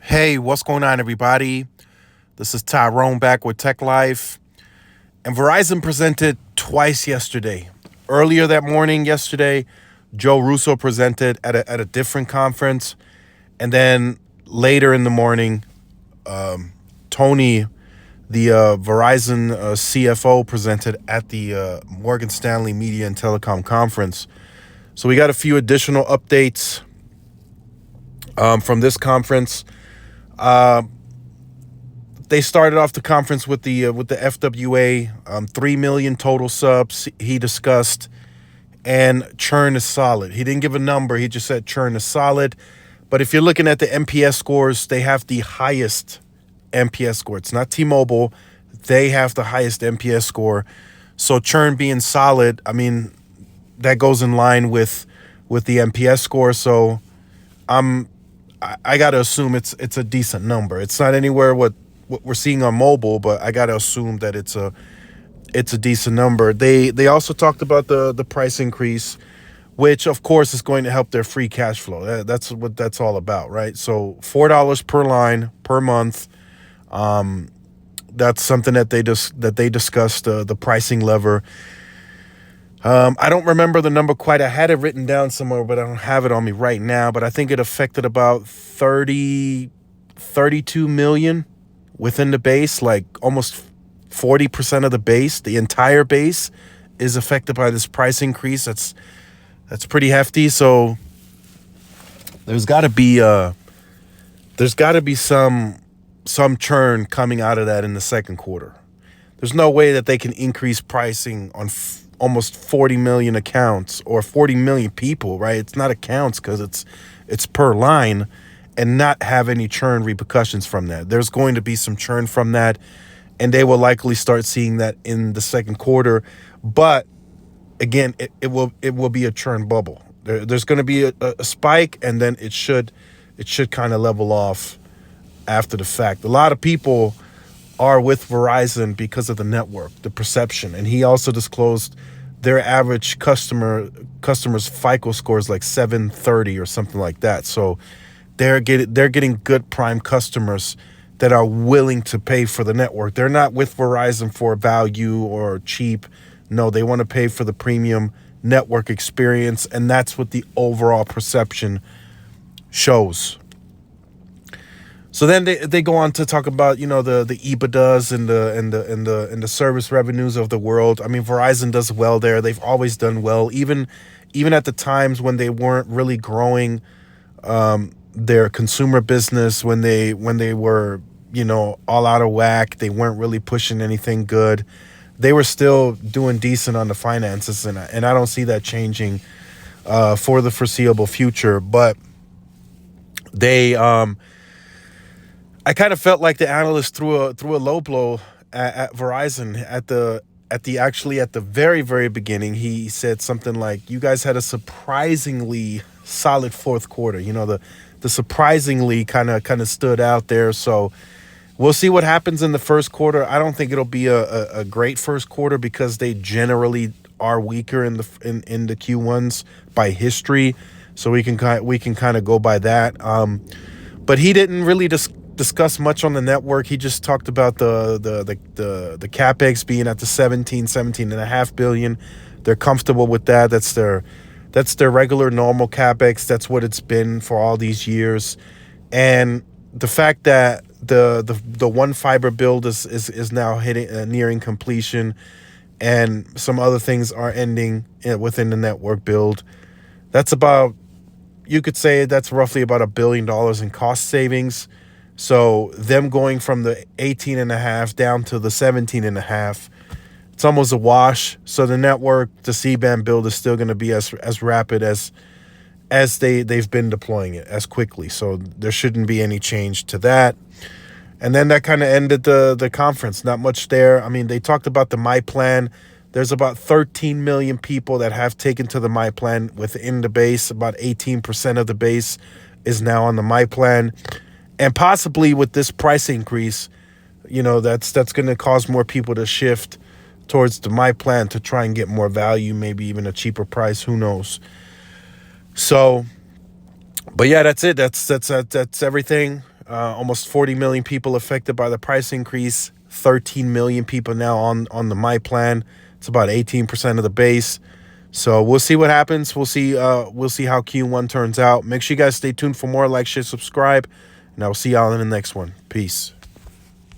Hey, what's going on, everybody? This is Tyrone back with Tech Life. And Verizon presented twice yesterday. Earlier that morning, yesterday, Joe Russo presented at a different conference. And then later in the morning, Tony, the Verizon CFO, presented at the Morgan Stanley Media and Telecom Conference. So we got a few additional updates from this conference. They started off the conference with the FWA, 3 million total subs he discussed, and churn is solid. He didn't give a number. He just said churn is solid. But if you're looking at the NPS scores, they have the highest NPS score. It's not T-Mobile. They have the highest NPS score. So churn being solid, I mean, that goes in line with the NPS score. So I got to assume it's a decent number. It's not anywhere what we're seeing on mobile, but I got to assume that it's a decent number. They also talked about the price increase, which of course is going to help their free cash flow. That's what that's all about, right? So $4 per line per month. That's something that they discussed, the pricing lever. I don't remember the number quite. I had it written down somewhere, but I don't have it on me right now. But I think it affected about 32 million within the base, like almost 40% of the base. The entire base is affected by this price increase. That's pretty hefty. So there's got to be some churn coming out of that in the second quarter. There's no way that they can increase pricing on almost 40 million accounts or 40 million people, right? It's not accounts because it's per line, and not have any churn repercussions from that. There's going to be some churn from that, and they will likely start seeing that in the second quarter. But again, it will be a churn bubble. There's going to be a spike, and then it should kind of level off after the fact. A lot of people are with Verizon because of the network, the perception. And he also disclosed their average customer's FICO score is like 730 or something like that. So they're getting good prime customers that are willing to pay for the network. They're not with Verizon for value or cheap. No, they want to pay for the premium network experience, and that's what the overall perception shows. So then they go on to talk about, the EBITDAs and the service revenues of the world. I mean, Verizon does well there. They've always done well, even at the times when they weren't really growing their consumer business, when they were all out of whack. They weren't really pushing anything good. They were still doing decent on the finances, and I don't see that changing for the foreseeable future. But they I kind of felt like the analyst threw a low blow at Verizon at the very, very beginning. He said something like, "You guys had a surprisingly solid fourth quarter." The surprisingly kind of stood out there. So we'll see what happens in the first quarter. I don't think it'll be a great first quarter because they generally are weaker in the Q1s by history. So we can kind of go by that. But he didn't really discuss much on the network. He just talked about the capex being at the 17.5 billion. They're comfortable with that. That's their regular normal capex. That's what it's been for all these years. And the fact that the one fiber build is now nearing completion, and some other things are ending within the network build. You could say that's roughly about $1 billion in cost savings. So them going from the 18.5 down to the 17.5, it's almost a wash. So the network, the C-band build is still going to be as rapid as they've been deploying it, as quickly. So there shouldn't be any change to that. And then that kind of ended the conference. Not much there. I mean, they talked about the My Plan. There's about 13 million people that have taken to the My Plan within the base. About 18% of the base is now on the My Plan. And possibly with this price increase, that's going to cause more people to shift towards the My Plan to try and get more value, maybe even a cheaper price. Who knows? So, but yeah, that's it. That's everything. Almost 40 million people affected by the price increase. 13 million people now on the My Plan. It's about 18% of the base. So we'll see what happens. We'll see how Q1 turns out. Make sure you guys stay tuned for more. Like, share, subscribe, and I'll see y'all in the next one. Peace.